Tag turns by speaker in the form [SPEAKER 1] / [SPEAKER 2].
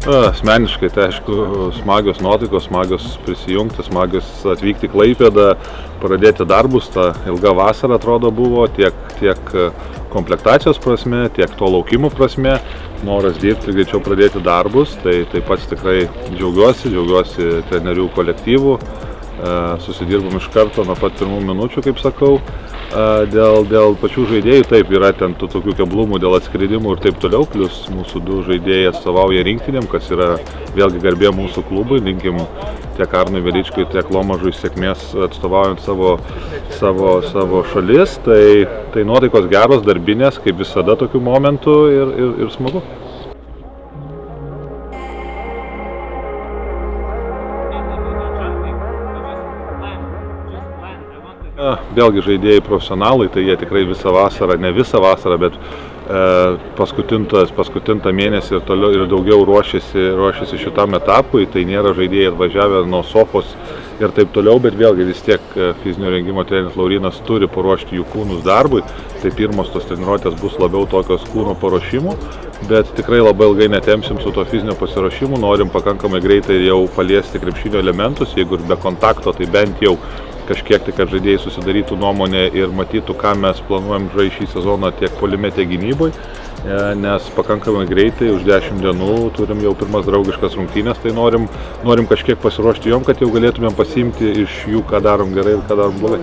[SPEAKER 1] Asmeniškai, tai aišku, smagios nuotaikos, smagios prisijungti, smagios atvykti į Klaipėdą, pradėti darbus. Ta ilga vasara atrodo buvo tiek komplektacijos prasme, tiek to laukimo prasme, noras dirbti ir greičiau pradėti darbus. Tai pats tikrai džiaugiuosi trenerių kolektyvų. Susidirbom iš karto nuo pat pirmų minučių, kaip sakau. Dėl pačių žaidėjų taip yra ten tokių keblumų dėl atskridimų ir taip toliau, plus mūsų du žaidėjai atstovauja rinktinėm, kas yra vėlgi garbė mūsų klubui. Linkim tiek Arnui Veličkai, tiek Lomažui sėkmės atstovaujant savo šalis. Tai nuotaikos geros, darbinės, kaip visada tokių momentų ir smagu. Vėlgi žaidėjai profesionalai, tai jie tikrai visą vasarą, ne visą vasarą, bet paskutintą mėnesį ir toliau ir daugiau ruošiasi šitam etapui. Tai nėra žaidėjai atvažiavę nuo sofos ir taip toliau, bet vėlgi vis tiek fizinio rengimo treneris Laurynas turi paruošti jų kūnus darbui. Tai pirmos tos treniruotės bus labiau tokios kūno paruošimų, bet tikrai labai ilgai netempsim su to fizinio pasiruošimu. Norim pakankamai greitai jau paliesti krepšinio elementus, jeigu ir be kontakto, tai bent jau kažkiek, kad žaidėjai susidarytų nuomonę ir matytų, ką mes planuojam žaisti šį sezoną tiek puolime, tiek gynybai, nes pakankamai greitai, už 10 dienų turim jau pirmas draugiškas rungtynes, tai norim kažkiek pasiruošti jom, kad jau galėtumėm pasiimti iš jų, ką darom gerai ir ką darom blogai.